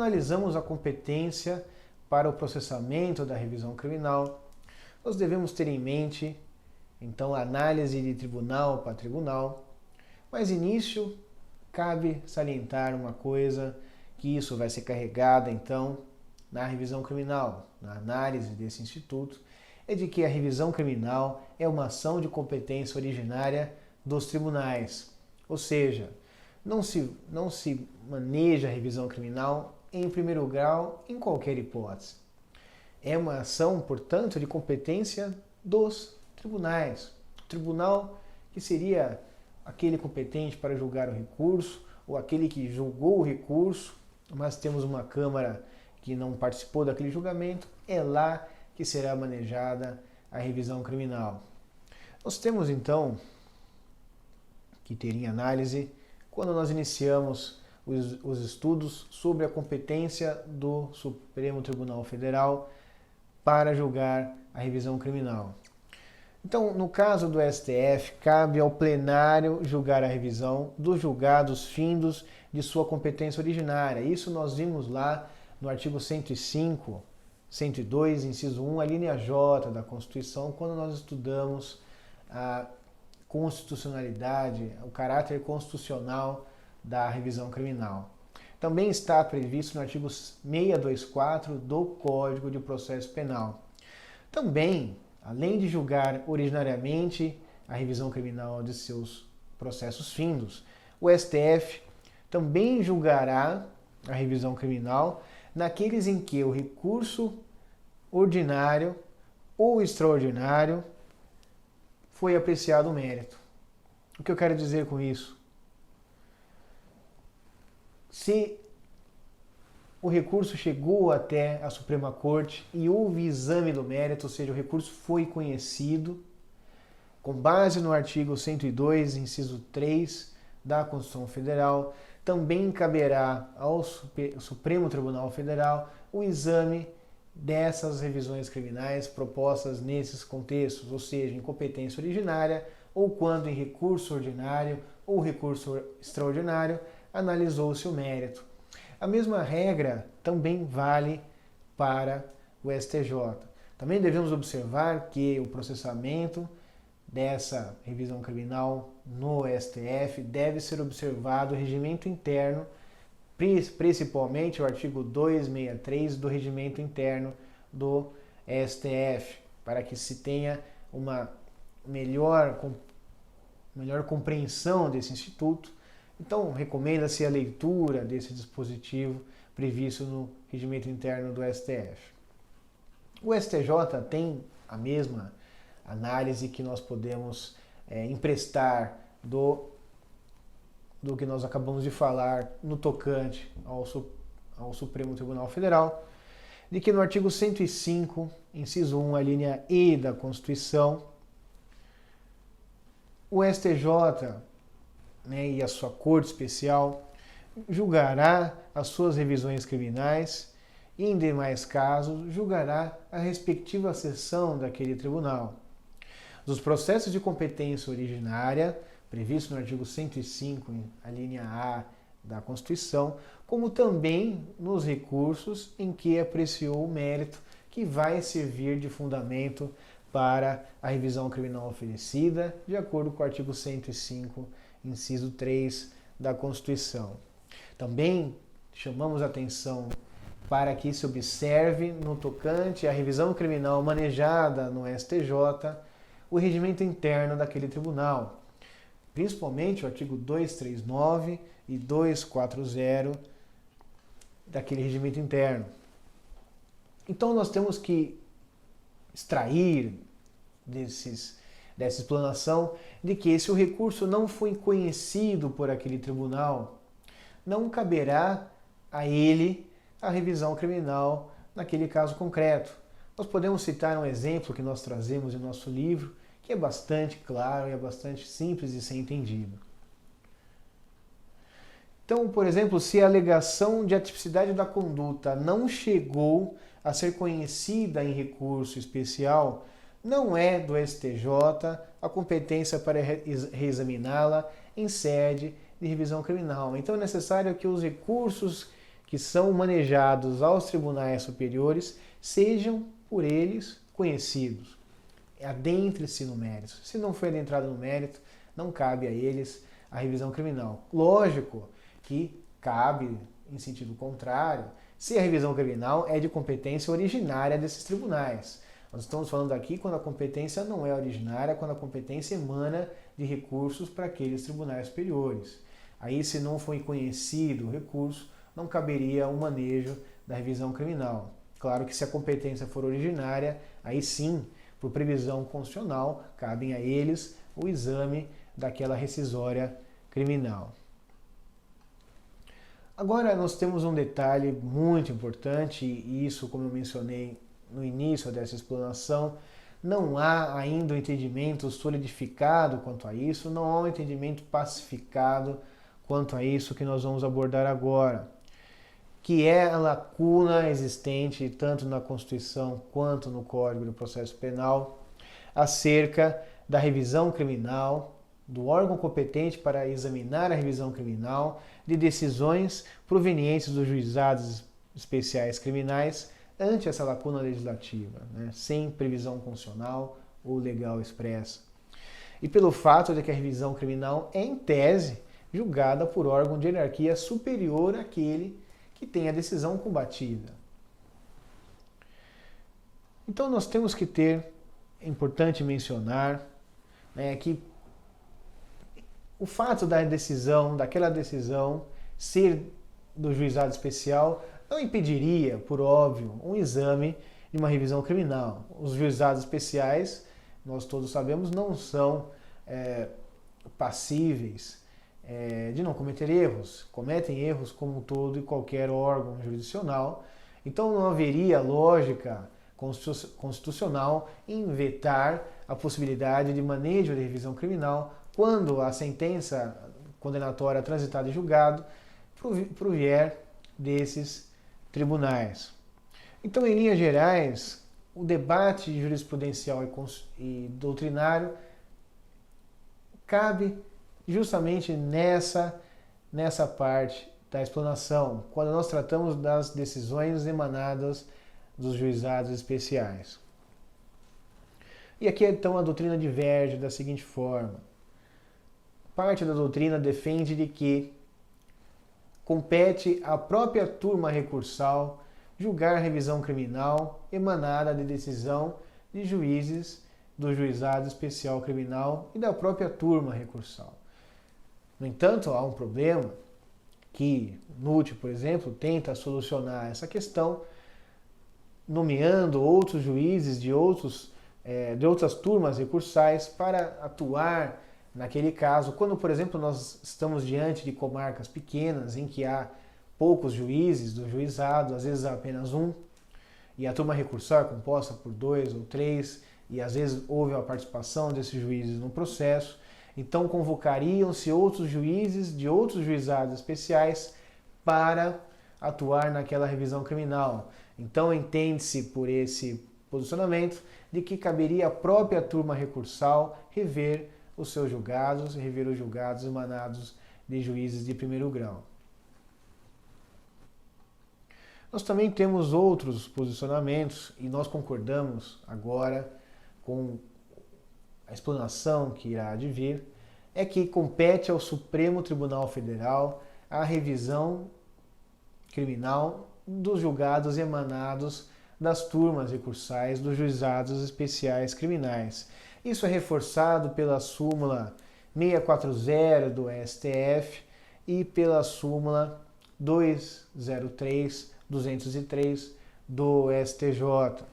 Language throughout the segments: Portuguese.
analisamos a competência para o processamento da revisão criminal, nós devemos ter em mente, então, a análise de tribunal para tribunal. Mas, início, cabe salientar uma coisa, que isso vai ser carregada, então, na revisão criminal, na análise desse instituto, é de que a revisão criminal é uma ação de competência originária dos tribunais. Ou seja, não se maneja a revisão criminal em primeiro grau em qualquer hipótese. É uma ação, portanto, de competência dos tribunais. O tribunal que seria aquele competente para julgar o recurso, ou aquele que julgou o recurso, mas temos uma Câmara que não participou daquele julgamento, é lá que será manejada a revisão criminal. Nós temos, então, que ter em análise quando nós iniciamos os estudos sobre a competência do Supremo Tribunal Federal para julgar a revisão criminal. Então, no caso do STF, cabe ao plenário julgar a revisão dos julgados findos de sua competência originária. Isso nós vimos lá no artigo 105, 102, inciso 1, a linha J da Constituição, quando nós estudamos a constitucionalidade, o caráter constitucional da revisão criminal. Também está previsto no artigo 624 do Código de Processo Penal. Também, além de julgar originariamente a revisão criminal de seus processos findos, o STF também julgará a revisão criminal naqueles em que o recurso ordinário ou extraordinário foi apreciado o mérito. O que eu quero dizer com isso? Se o recurso chegou até a Suprema Corte e houve exame do mérito, ou seja, o recurso foi conhecido, com base no artigo 102, inciso 3 da Constituição Federal, também caberá ao Supremo Tribunal Federal o exame dessas revisões criminais propostas nesses contextos, ou seja, em competência originária, ou quando em recurso ordinário ou recurso extraordinário, analisou-se o mérito. A mesma regra também vale para o STJ. Também devemos observar que o processamento dessa revisão criminal no STF deve ser observado o regimento interno, principalmente o artigo 263 do regimento interno do STF, para que se tenha uma melhor compreensão desse instituto. Então, recomenda-se a leitura desse dispositivo previsto no regimento interno do STF. O STJ tem a mesma análise que nós podemos emprestar do que nós acabamos de falar no tocante ao Supremo Tribunal Federal, de que no artigo 105, inciso 1, a linha E da Constituição, o STJ, e a sua Corte Especial julgará as suas revisões criminais e, em demais casos, julgará a respectiva seção daquele tribunal. Dos processos de competência originária, previsto no artigo 105, a linha A da Constituição, como também nos recursos em que apreciou o mérito que vai servir de fundamento para a revisão criminal oferecida, de acordo com o artigo 105, inciso 3 da Constituição. Também chamamos a atenção para que se observe no tocante à revisão criminal manejada no STJ o regimento interno daquele tribunal, principalmente o artigo 239 e 240 daquele regimento interno. Então nós temos que extrair dessa explanação de que se o recurso não foi conhecido por aquele tribunal, não caberá a ele a revisão criminal naquele caso concreto. Nós podemos citar um exemplo que nós trazemos em nosso livro, que é bastante claro e é bastante simples de ser entendido. Então, por exemplo, se a alegação de atipicidade da conduta não chegou a ser conhecida em recurso especial, não é do STJ a competência para reexaminá-la em sede de revisão criminal. Então é necessário que os recursos que são manejados aos tribunais superiores sejam por eles conhecidos. Adentre-se no mérito. Se não foi adentrado no mérito, não cabe a eles a revisão criminal. Lógico que cabe, em sentido contrário, se a revisão criminal é de competência originária desses tribunais. Nós estamos falando aqui quando a competência não é originária, quando a competência emana de recursos para aqueles tribunais superiores. Aí, se não foi conhecido o recurso, não caberia o manejo da revisão criminal. Claro que se a competência for originária, aí sim, por previsão constitucional, cabem a eles o exame daquela rescisória criminal. Agora nós temos um detalhe muito importante, e isso, como eu mencionei no início dessa explanação, não há ainda um entendimento solidificado quanto a isso, não há um entendimento pacificado quanto a isso que nós vamos abordar agora, que é a lacuna existente tanto na Constituição quanto no Código do Processo Penal acerca da revisão criminal, do órgão competente para examinar a revisão criminal de decisões provenientes dos juizados especiais criminais ante essa lacuna legislativa, sem previsão constitucional ou legal expressa. E pelo fato de que a revisão criminal é, em tese, julgada por órgão de hierarquia superior àquele que tem a decisão combatida. Então nós temos que ter, é importante mencionar, que o fato daquela decisão ser do juizado especial não impediria, por óbvio, um exame de uma revisão criminal. Os juizados especiais, nós todos sabemos, não são passíveis de não cometer erros. Cometem erros como todo e qualquer órgão jurisdicional. Então não haveria lógica constitucional em vetar a possibilidade de manejo de revisão criminal quando a sentença condenatória transitada em julgado provier desses tribunais. Então, em linhas gerais, o debate jurisprudencial e doutrinário cabe justamente nessa parte da explanação, quando nós tratamos das decisões emanadas dos juizados especiais. E aqui, então, a doutrina diverge da seguinte forma. Parte da doutrina defende de que compete à própria turma recursal julgar revisão criminal emanada de decisão de juízes do Juizado Especial Criminal e da própria turma recursal. No entanto, há um problema que NUT, por exemplo, tenta solucionar essa questão nomeando outros juízes de outras turmas recursais para atuar naquele caso, quando, por exemplo, nós estamos diante de comarcas pequenas em que há poucos juízes do juizado, às vezes há apenas um, e a turma recursal é composta por 2 ou 3, e às vezes houve a participação desses juízes no processo, então convocariam-se outros juízes de outros juizados especiais para atuar naquela revisão criminal. Então entende-se por esse posicionamento de que caberia à própria turma recursal rever os seus julgados, rever os julgados emanados de juízes de primeiro grau. Nós também temos outros posicionamentos e nós concordamos agora com a explanação que irá advir, é que compete ao Supremo Tribunal Federal a revisão criminal dos julgados emanados das turmas recursais dos juizados especiais criminais. Isso é reforçado pela súmula 640 do STF e pela súmula 203/203 do STJ.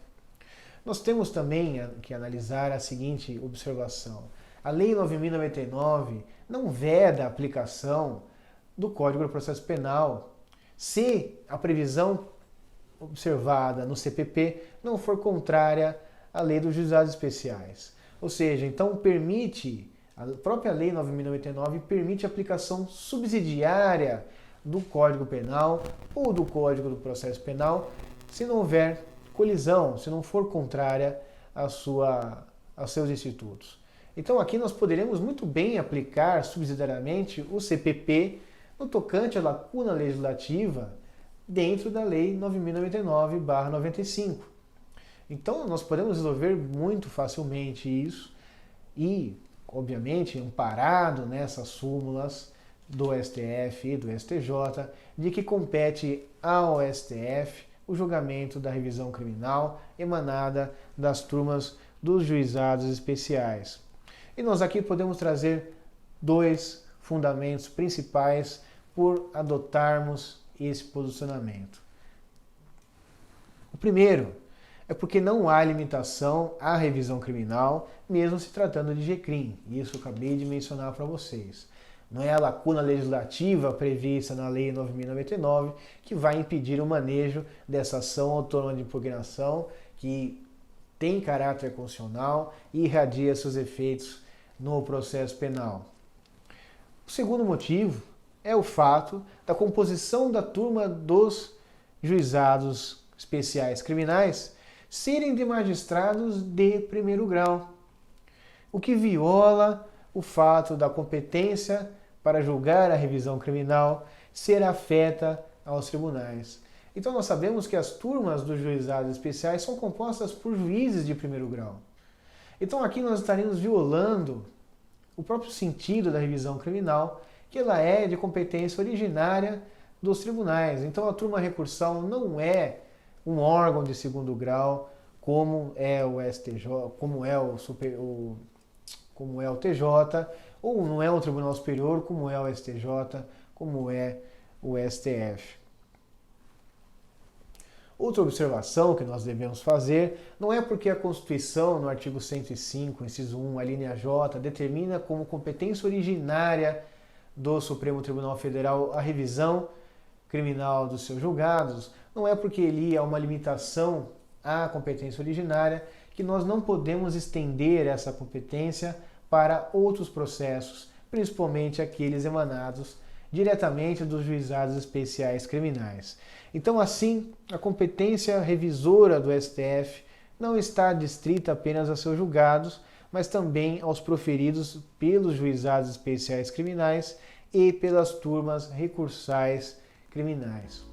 Nós temos também que analisar a seguinte observação. A Lei 9.099 não veda a aplicação do Código do Processo Penal se a previsão observada no CPP não for contrária à Lei dos Juizados Especiais. Ou seja, então a própria Lei 9.099 permite a aplicação subsidiária do Código Penal ou do Código do Processo Penal se não houver colisão, se não for contrária aos seus institutos. Então aqui nós poderemos muito bem aplicar subsidiariamente o CPP no tocante à lacuna legislativa dentro da Lei 9.099/95. Então, nós podemos resolver muito facilmente isso e, obviamente, amparado nessas súmulas do STF e do STJ, de que compete ao STF o julgamento da revisão criminal emanada das turmas dos juizados especiais. E nós aqui podemos trazer dois fundamentos principais por adotarmos esse posicionamento. O primeiro é porque não há limitação à revisão criminal, mesmo se tratando de GCRIM. Isso eu acabei de mencionar para vocês. Não é a lacuna legislativa prevista na Lei 9.099 que vai impedir o manejo dessa ação autônoma de impugnação que tem caráter constitucional e irradia seus efeitos no processo penal. O segundo motivo é o fato da composição da turma dos juizados especiais criminais serem de magistrados de primeiro grau, o que viola o fato da competência para julgar a revisão criminal ser afeta aos tribunais. Então nós sabemos que as turmas dos juizados especiais são compostas por juízes de primeiro grau. Então aqui nós estaremos violando o próprio sentido da revisão criminal, que ela é de competência originária dos tribunais. Então a turma recursal não é um órgão de segundo grau, como é o STJ, como é o TJ, ou não é um tribunal superior, como é o STJ, como é o STF. Outra observação que nós devemos fazer não é porque a Constituição, no artigo 105, inciso 1, a linha J, determina como competência originária do Supremo Tribunal Federal a revisão criminal dos seus julgados, não é porque ali há uma limitação à competência originária que nós não podemos estender essa competência para outros processos, principalmente aqueles emanados diretamente dos juizados especiais criminais. Então, assim, a competência revisora do STF não está adstrita apenas a seus julgados, mas também aos proferidos pelos juizados especiais criminais e pelas turmas recursais criminais.